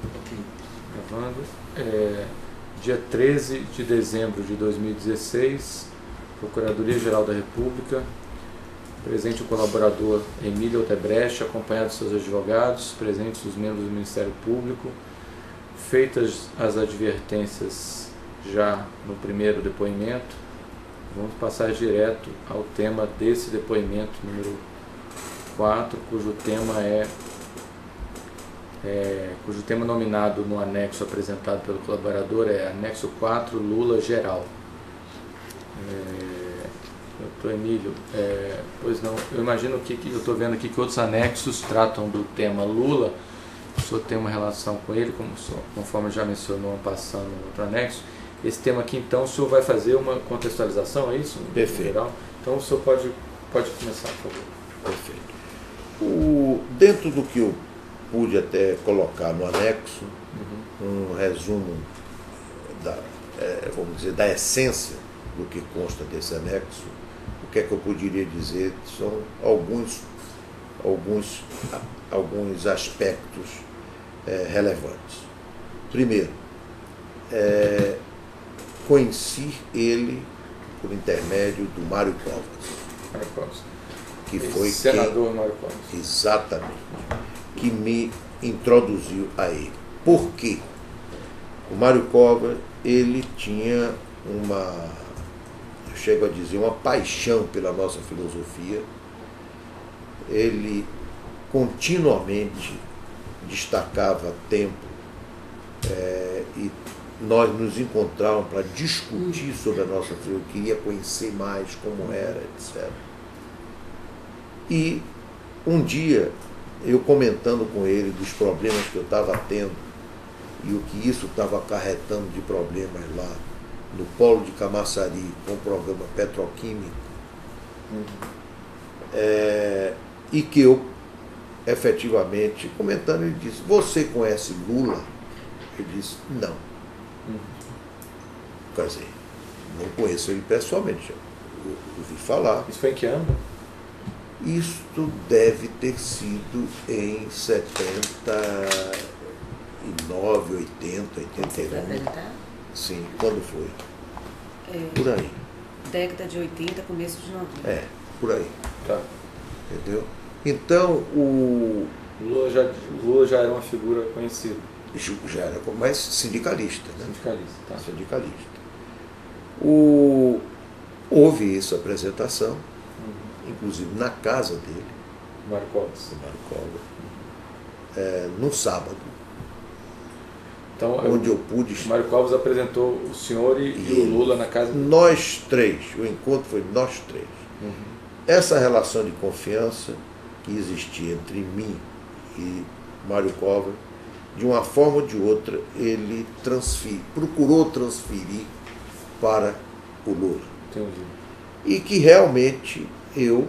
Ok, gravando. Dia 13 de dezembro de 2016, Procuradoria-Geral da República, presente o colaborador Emílio Odebrecht, acompanhado de seus advogados, presentes os membros do Ministério Público, feitas as advertências já no primeiro depoimento, vamos passar direto ao tema desse depoimento número 4, cujo tema nominado no anexo apresentado pelo colaborador é anexo 4, Lula Geral. Doutor Emílio, pois não, eu imagino que eu estou vendo aqui que outros anexos tratam do tema Lula, o senhor tem uma relação com ele, conforme já mencionou, passando no outro anexo. Esse tema aqui, então, o senhor vai fazer uma contextualização, é isso? Perfeito. Geral? Então, o senhor pode começar, por favor. Perfeito. Dentro do que eu pude até colocar no anexo, um resumo vamos dizer, da essência do que consta desse anexo, o que é que eu poderia dizer são alguns aspectos relevantes. Primeiro, conheci ele por intermédio do Mário Covas. Que foi senador Mário Covas. Exatamente. Que me introduziu a ele. Por quê? O Mário Covas, ele tinha eu chego a dizer, uma paixão pela nossa filosofia. Ele continuamente destacava tempo e nós nos encontrávamos para discutir sobre a nossa filosofia, eu queria conhecer mais como era, etc. E um dia, eu comentando com ele dos problemas que eu estava tendo e o que isso estava acarretando de problemas lá no Polo de Camaçari com o programa petroquímico, e que eu, efetivamente, comentando, ele disse: "Você conhece Lula?" Eu disse: "Não." Quer dizer, não conheço ele pessoalmente, eu ouvi falar. Isso foi em que ano? Isto deve ter sido em 79, 80, 81. Sim, quando foi? Por aí. Década de 80, começo de 90. Por aí. Tá. Entendeu? Então, o Lula já era uma figura conhecida. Já era mais sindicalista, né? Sindicalista, tá. Sindicalista. Houve essa apresentação, inclusive na casa dele, Mário Covas. No sábado, então, onde eu pude... Mário Covas apresentou o senhor e o Lula na casa dele. Nós três, o encontro foi nós três. Essa relação de confiança que existia entre mim e Mário Covas, de uma forma ou de outra, ele procurou transferir para o Lula. Entendi. E que realmente eu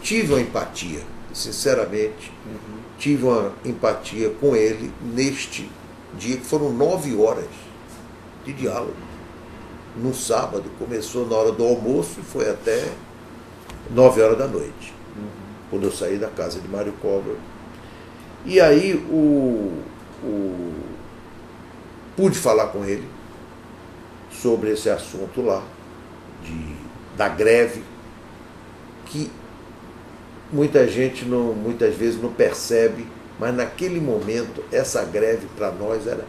tive uma empatia, sinceramente, tive uma empatia com ele neste dia, que foram 9 horas de diálogo. No sábado, começou na hora do almoço e foi até 9 horas da noite, quando eu saí da casa de Mário Covas. E aí pude falar com ele sobre esse assunto lá, da greve, que muita gente muitas vezes não percebe, mas naquele momento essa greve para nós era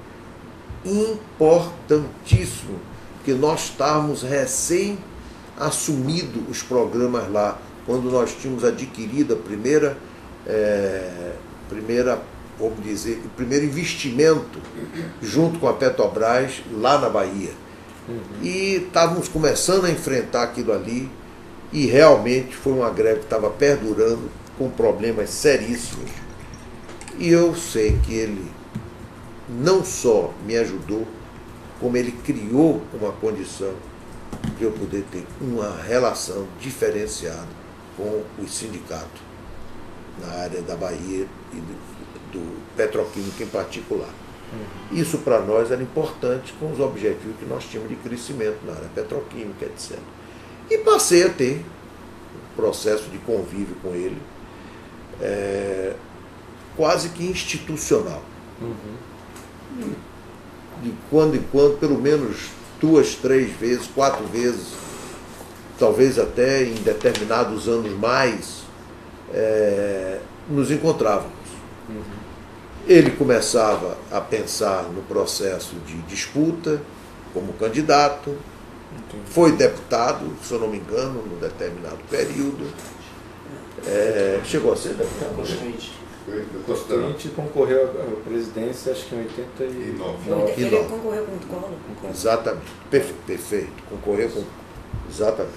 importantíssimo, porque nós estávamos recém assumido os programas lá, quando nós tínhamos adquirido o primeiro investimento junto com a Petrobras lá na Bahia. E estávamos começando a enfrentar aquilo ali, e realmente foi uma greve que estava perdurando, com problemas seríssimos. E eu sei que ele não só me ajudou, como ele criou uma condição de eu poder ter uma relação diferenciada com os sindicatos na área da Bahia e do petroquímico em particular. Isso para nós era importante com os objetivos que nós tínhamos de crescimento na área petroquímica, etc. E passei a ter um processo de convívio com ele, quase que institucional. De quando em quando, pelo menos 2, 3 vezes, 4 vezes, talvez até em determinados anos mais, nos encontrávamos. Ele começava a pensar no processo de disputa como candidato, foi deputado, se eu não me engano, num determinado período. Chegou a ser deputado. Constituinte concorreu à presidência, acho que em 89. Ele concorreu com o Collor. Exatamente, perfeito. Concorreu com. Exatamente.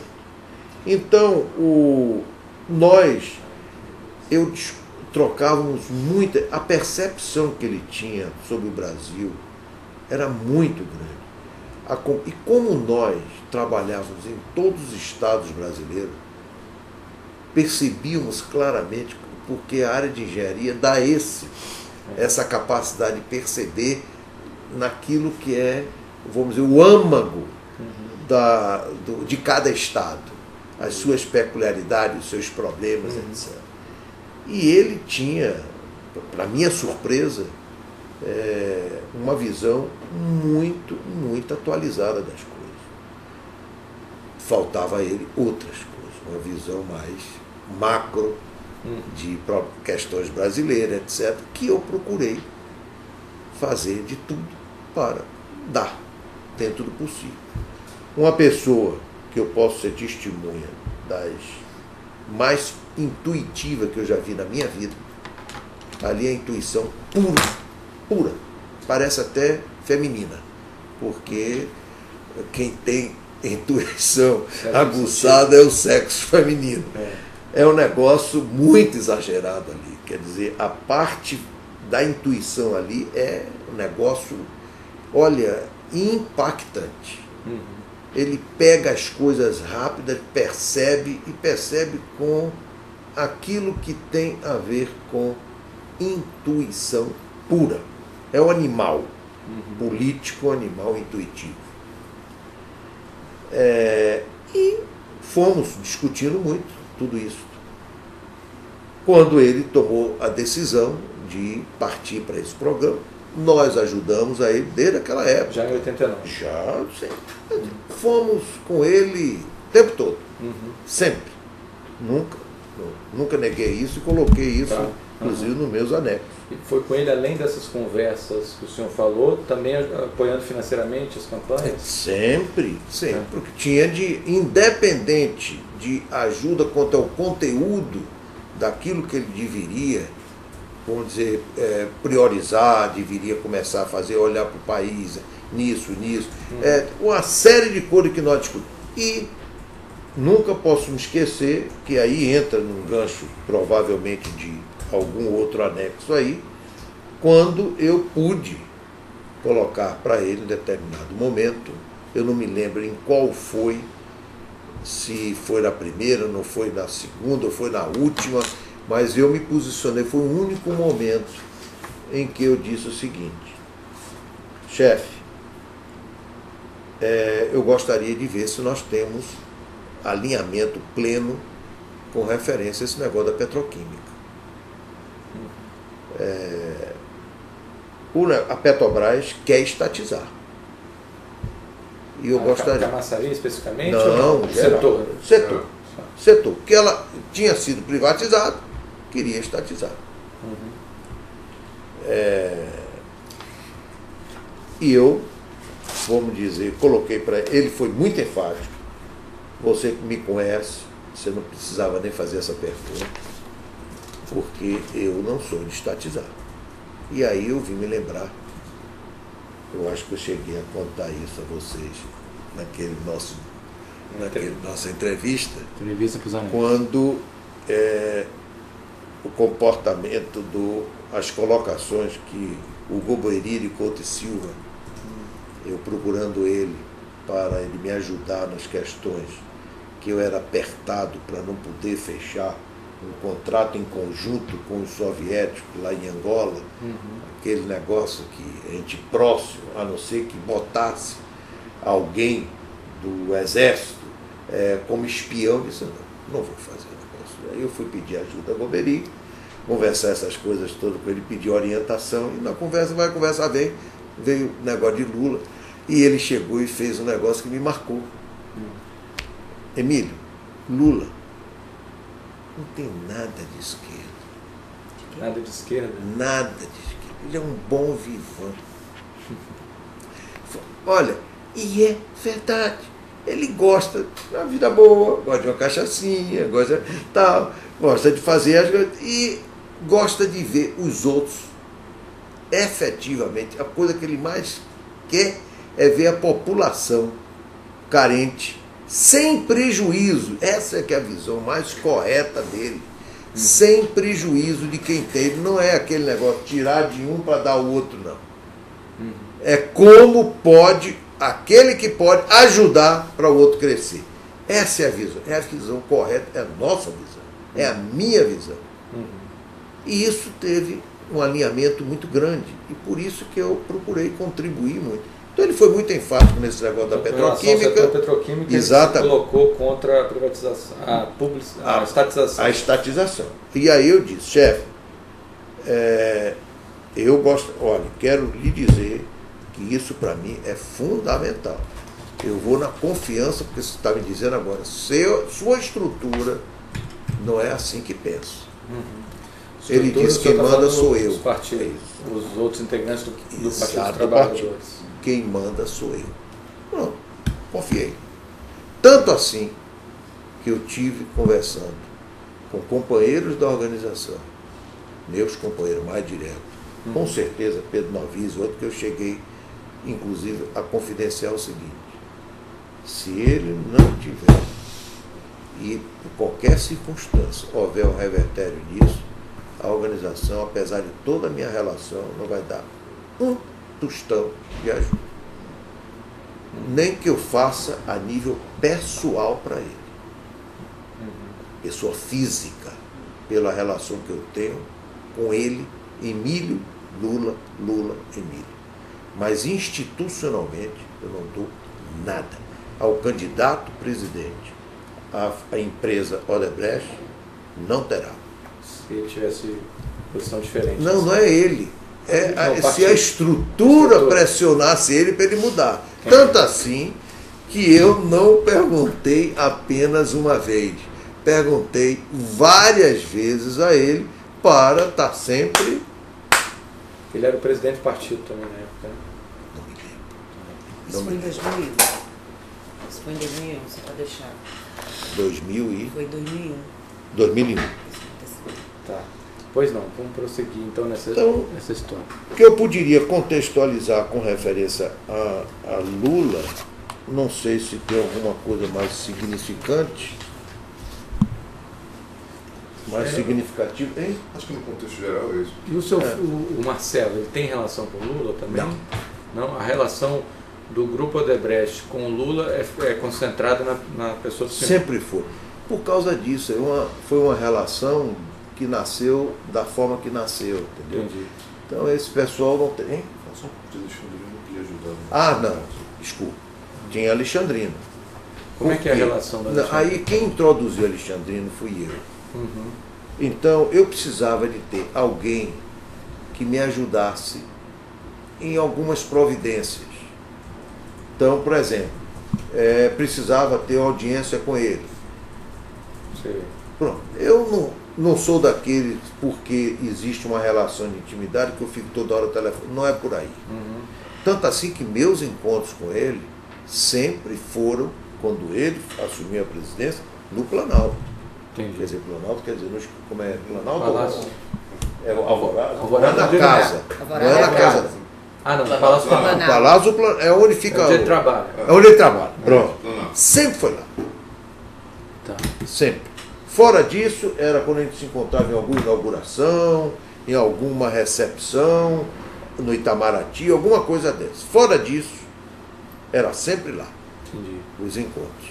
Então, trocávamos muito. A percepção que ele tinha sobre o Brasil era muito grande. E como nós trabalhávamos em todos os estados brasileiros, percebíamos claramente porque a área de engenharia dá essa capacidade de perceber naquilo que é, vamos dizer, o âmago de cada estado, as suas peculiaridades, os seus problemas, etc. E ele tinha, para minha surpresa, uma visão muito, muito atualizada das coisas. Faltava a ele outras coisas, uma visão mais macro de questões brasileiras, etc., que eu procurei fazer de tudo para dar, dentro do possível. Uma pessoa que eu posso ser testemunha das mais intuitivas que eu já vi na minha vida, ali é a intuição pura, parece até feminina, porque quem tem intuição aguçada é o sexo feminino. É um negócio muito exagerado ali. Quer dizer, a parte da intuição ali é um negócio, olha, impactante. Ele pega as coisas rápidas, percebe com aquilo que tem a ver com intuição pura. É um animal político, um animal intuitivo. E fomos discutindo muito tudo isso. Quando ele tomou a decisão de partir para esse programa, nós ajudamos a ele desde aquela época. Já em 89? Já, sempre. Fomos com ele o tempo todo. Sempre. Nunca neguei isso e coloquei isso, inclusive, nos meus anexos. E foi com ele, além dessas conversas que o senhor falou, também apoiando financeiramente as campanhas? Sempre. Porque tinha independente de ajuda quanto ao conteúdo daquilo que ele deveria, vamos dizer, priorizar, deveria começar a fazer, olhar para o país, nisso. Uma série de coisas que nós discutimos. E nunca posso me esquecer que aí entra num gancho, provavelmente, de algum outro anexo aí, quando eu pude colocar para ele em determinado momento, eu não me lembro em qual foi, se foi na primeira, não foi na segunda, ou foi na última, mas eu me posicionei, foi o único momento em que eu disse o seguinte: chefe, eu gostaria de ver se nós temos alinhamento pleno com referência a esse negócio da petroquímica. A Petrobras quer estatizar. E eu gostaria. Camaçari especificamente? Não, geral. Setor. Porque ela tinha sido privatizada, queria estatizar. E eu, vamos dizer, coloquei para ele, foi muito enfático. Você que me conhece, você não precisava nem fazer essa pergunta, porque eu não sou de estatizar. E aí eu vim me lembrar, eu acho que eu cheguei a contar isso a vocês naquela nossa entrevista quando o comportamento as colocações que o Goboeriri Couto e Silva, eu procurando ele para ele me ajudar nas questões que eu era apertado para não poder fechar um contrato em conjunto com os soviéticos lá em Angola, aquele negócio que a gente próximo, a não ser que botasse alguém do exército como espião, disse, não vou fazer o negócio. Aí eu fui pedir ajuda a Goboeriri, conversar essas coisas todas com ele, pedir orientação, e na conversa vem, veio o negócio de Lula, e ele chegou e fez um negócio que me marcou. Emílio, Lula não tem nada de esquerda. Nada de esquerda? Nada de esquerda. Ele é um bom vivant. Olha, e é verdade. Ele gosta de uma vida boa, gosta de uma cachaçinha, gosta de tal, gosta de fazer as coisas e gosta de ver os outros efetivamente. A coisa que ele mais quer é ver a população carente, sem prejuízo. Essa é que é a visão mais correta dele. Sem prejuízo de quem tem. Não é aquele negócio de tirar de um para dar ao outro, não. É como pode, aquele que pode ajudar para o outro crescer. Essa é a visão correta, é a nossa visão, é a minha visão. E isso teve um alinhamento muito grande, e por isso que eu procurei contribuir muito. Então ele foi muito enfático nesse negócio da petroquímica. A petroquímica ele se colocou contra a privatização, a estatização. A estatização. E aí eu disse, chefe, eu gosto, olha, quero lhe dizer que isso para mim é fundamental. Eu vou na confiança, porque você está me dizendo agora, sua estrutura não é assim que pensa. Ele disse que quem manda sou eu. Os outros integrantes do Partido dos Trabalhadores. Quem manda sou eu. Pronto, confiei. Tanto assim que eu tive conversando com companheiros da organização, meus companheiros mais diretos, com certeza Pedro Novis, outro que eu cheguei, inclusive, a confidenciar o seguinte: se ele não tiver, e por qualquer circunstância houver um revertério nisso, a organização, apesar de toda a minha relação, não vai dar um tostão de ajuda. Nem que eu faça a nível pessoal para ele. Pessoa física, pela relação que eu tenho com ele, Emílio, Lula, Emílio. Mas institucionalmente eu não dou nada. Ao candidato presidente, a empresa Odebrecht não terá. Se ele tivesse posição diferente. Não, não é ele. Se a estrutura pressionasse ele para ele mudar. Tanto assim que eu não perguntei apenas uma vez. Perguntei várias vezes a ele para estar sempre... Ele era o presidente do partido também na época. Não me lembro. Isso foi em 2001. Isso foi em 2001, só para deixar. 2000 e... Foi em 2001. 2001. Tá. Pois não, vamos prosseguir então nessa história. O que eu poderia contextualizar com referência a Lula, não sei se tem alguma coisa mais significante, significativa, hein? Acho que no contexto geral é isso. E o Marcelo, ele tem relação com o Lula também? Não? A relação do grupo Odebrecht com o Lula é concentrada na pessoa do senhor? Sempre foi. Por causa disso, foi uma relação que nasceu da forma que nasceu, entendeu? Entendi. Então esse pessoal não tem... Só um pouco de Alexandrino que ia ajudar. Ah, não. Desculpa. Tinha Alexandrino. Como é que é a relação da Alexandrino? Aí quem introduziu Alexandrino fui eu. Então eu precisava de ter alguém que me ajudasse em algumas providências. Então, por exemplo, precisava ter audiência com ele. Sim. Pronto. Eu não sou daqueles porque existe uma relação de intimidade que eu fico toda hora no telefone. Não é por aí. Tanto assim que meus encontros com ele sempre foram, quando ele assumiu a presidência, no Planalto. Entendi. Quer dizer, Planalto, como é Planalto? Palácio. É o Alvorada. Alvorada não é na casa. Não é na casa. Ah, não, Palácio Planalto. O Palácio é onde fica. É onde ele trabalha. É onde ele trabalha. Pronto. Sempre foi lá. Tá. Sempre. Fora disso, era quando a gente se encontrava em alguma inauguração, em alguma recepção, no Itamaraty, alguma coisa dessa. Fora disso, era sempre lá. Entendi. Os encontros.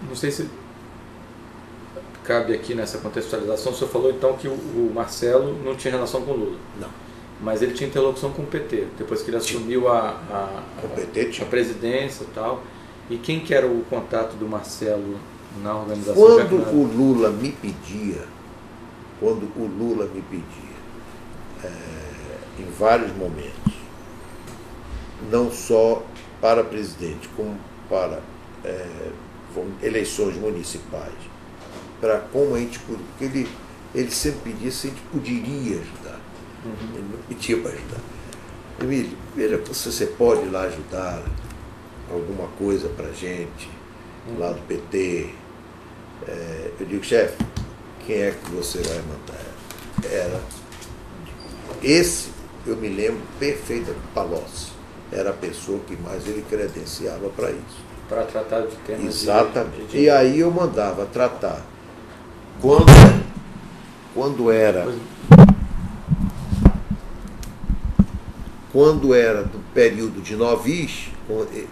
Não sei se cabe aqui nessa contextualização. O senhor falou então que o Marcelo não tinha relação com o Lula. Não. Mas ele tinha interlocução com o PT, depois que ele assumiu a presidência e tal. E quem que era o contato do Marcelo na organização. Quando o Lula me pedia, em vários momentos, não só para presidente, como para eleições municipais, para como a gente, porque ele sempre pedia se a gente poderia ajudar. Ele não pedia para ajudar. Emílio, veja se você pode ir lá ajudar alguma coisa para a gente, lá do PT. Eu digo, chefe, quem é que você vai mandar? Esse, eu me lembro perfeito, Palocci. Era a pessoa que mais ele credenciava para isso. Para tratar de temas. Exatamente. E aí eu mandava tratar. Quando era do período de Novis,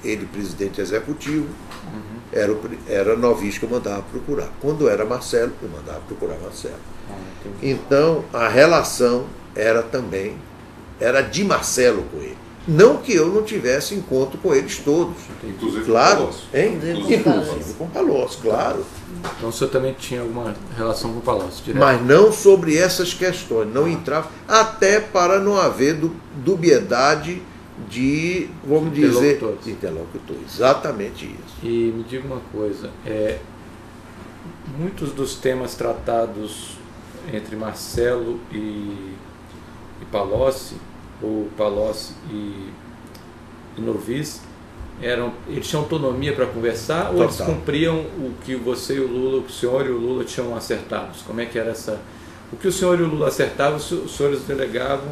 ele presidente executivo, era Novis que eu mandava procurar. Quando era Marcelo, eu mandava procurar Marcelo. Então, a relação era de Marcelo com ele. Não que eu não tivesse encontro com eles todos. Inclusive claro, com Palocci. Inclusive com Palocci, claro. Então o senhor também tinha alguma relação com o Palocci, direto? Mas não sobre essas questões, não entrava, até para não haver dubiedade de, vamos dizer, interlocutor. Exatamente isso. E me diga uma coisa, muitos dos temas tratados entre Marcelo e Palocci, ou Palocci e Novis, eles tinham autonomia para conversar? Total. Ou eles cumpriam o que você e o Lula, o senhor e o Lula tinham acertados? Como é que era essa... O que o senhor e o Lula acertavam, os senhores delegavam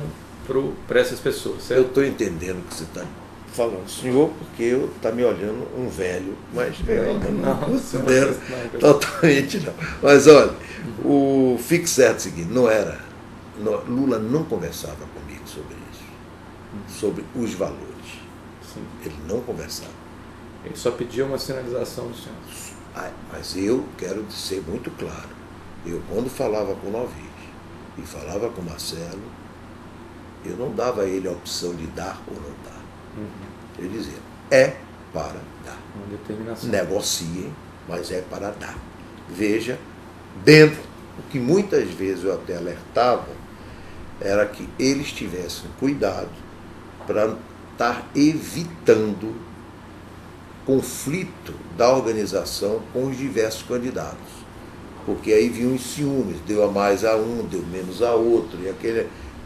para essas pessoas, certo? Eu estou entendendo o que você está falando, senhor, porque eu está me olhando um velho, mas eu ainda não considero totalmente não. Mas olha, fique certo o seguinte, Lula não conversava comigo sobre isso, sobre os valores. Sim. Ele não conversava. Ele só pedia uma sinalização do senhor. Mas eu quero ser muito claro. Eu, quando falava com Novis e falava com Marcelo, eu não dava a ele a opção de dar ou não dar. Eu dizia, para dar. Uma determinação. Negociem, mas é para dar. Veja, dentro, o que muitas vezes eu até alertava, era que eles tivessem cuidado para estar evitando conflito da organização com os diversos candidatos. Porque aí vinham os ciúmes, deu a mais a um, deu menos a outro, e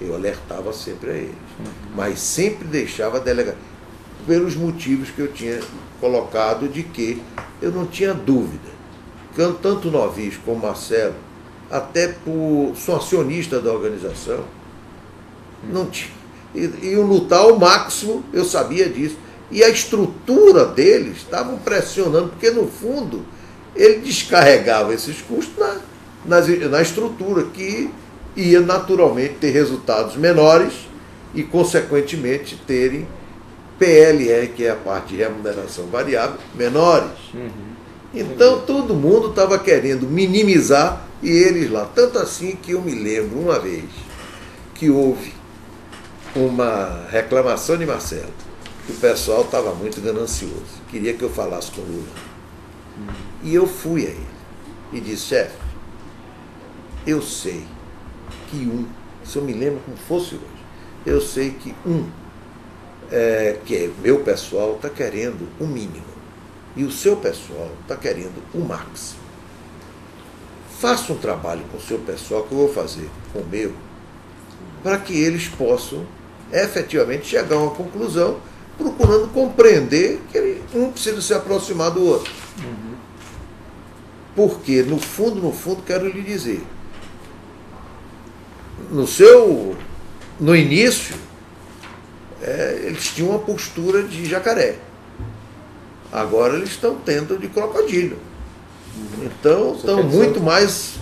eu alertava sempre a eles. Mas sempre deixava a delegação, pelos motivos que eu tinha colocado, de que eu não tinha dúvida. Tanto Novis como Marcelo, até sou acionista da organização, não tinha. Iam lutar ao máximo, eu sabia disso. E a estrutura deles estavam pressionando, porque no fundo ele descarregava esses custos na estrutura, que ia naturalmente ter resultados menores e, consequentemente, terem PLR, que é a parte de remuneração variável, menores. Então todo mundo estava querendo minimizar e eles lá. Tanto assim que eu me lembro uma vez que houve uma reclamação de Marcelo, que o pessoal estava muito ganancioso, queria que eu falasse com o Lula. E eu fui a ele e disse, chefe, eu sei que se eu me lembro como fosse hoje, eu sei que que é meu pessoal, está querendo o mínimo, e o seu pessoal está querendo o máximo. Faça um trabalho com o seu pessoal, que eu vou fazer com o meu, para que eles possam efetivamente chegar a uma conclusão, procurando compreender que um precisa se aproximar do outro. Porque, no fundo, quero lhe dizer, no início, eles tinham uma postura de jacaré. Agora eles estão tendo de crocodilo. Então, estão muito mais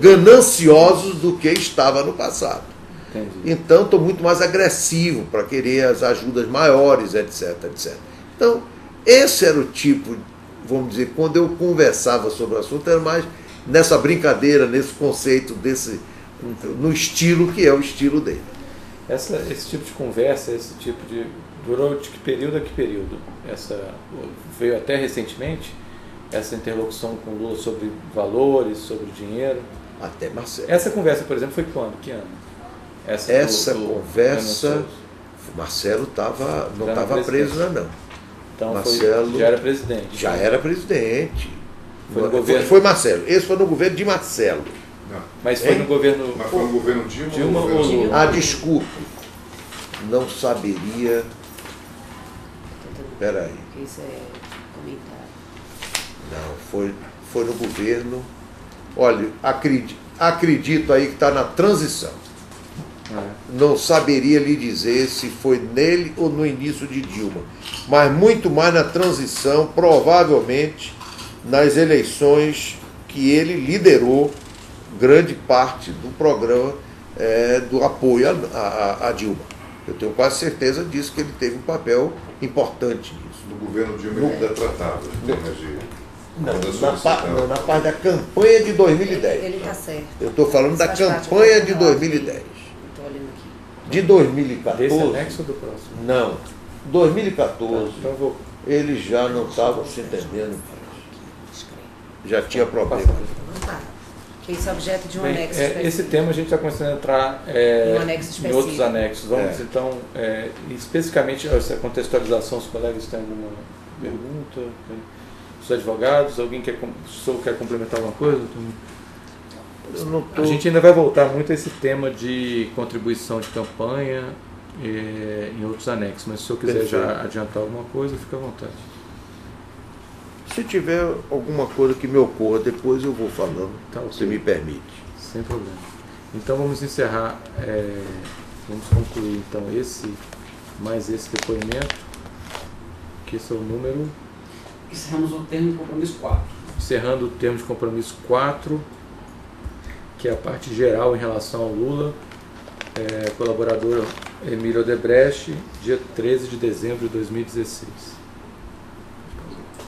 gananciosos do que estava no passado. Entendi. Então, estou muito mais agressivo para querer as ajudas maiores, etc, etc. Então, esse era o tipo, vamos dizer, quando eu conversava sobre o assunto, era mais nessa brincadeira, nesse conceito, no estilo que é o estilo dele. Esse tipo de conversa, esse tipo de... Durou de que período a que período? Veio até recentemente? essa interlocução com o Lula sobre valores, sobre dinheiro? Até Marcelo. Essa conversa, por exemplo, foi quando? Que ano? Essa do conversa, Marcelo não Já estava preso, não. Então Marcelo já era presidente. Já era presidente. Foi no governo. Foi Marcelo. Esse foi no governo de Marcelo. Não. Mas foi no governo. Mas foi no governo Dilma ou ou Lula? Ah, desculpe. Não saberia. Espera aí. Porque isso é comentário. Não, foi no governo. Olha, acredito aí que está na transição. Não saberia lhe dizer se foi nele ou no início de Dilma, mas muito mais na transição, provavelmente nas eleições que ele liderou grande parte do programa do apoio a Dilma. Eu tenho quase certeza disso, que ele teve um papel importante nisso. No governo Dilma ele ainda tratava de temas de... Na parte da campanha de 2010. Ele está certo. Eu estou falando da Faz parte campanha do de programa. 2010. Estou olhando aqui. De 2014. Desse anexo ou do próximo? Não. 2014, Então eu vou. eles já não estavam se entendendo. Já tinha problema. Não tá. Que isso é objeto de um Bem, anexo esse específico. tema a gente está começando a entrar Em um anexo em específico. outros anexos. Vamos É. então, especificamente, essa contextualização, os colegas têm alguma pergunta? Os advogados, alguém quer complementar alguma coisa? Eu não tô... A gente ainda vai voltar muito a esse tema de contribuição de campanha em outros anexos, mas se o senhor quiser Perfeito. já adiantar alguma coisa, fica à vontade. Se tiver alguma coisa que me ocorra, depois eu vou falando, Tá, se ok. me permite. Sem problema. Então vamos encerrar, vamos concluir então mais esse depoimento, que esse é o número, Encerramos o termo de compromisso 4. encerrando o termo de compromisso 4, que é a parte geral em relação ao Lula, colaborador Emílio Odebrecht, dia 13 de dezembro de 2016.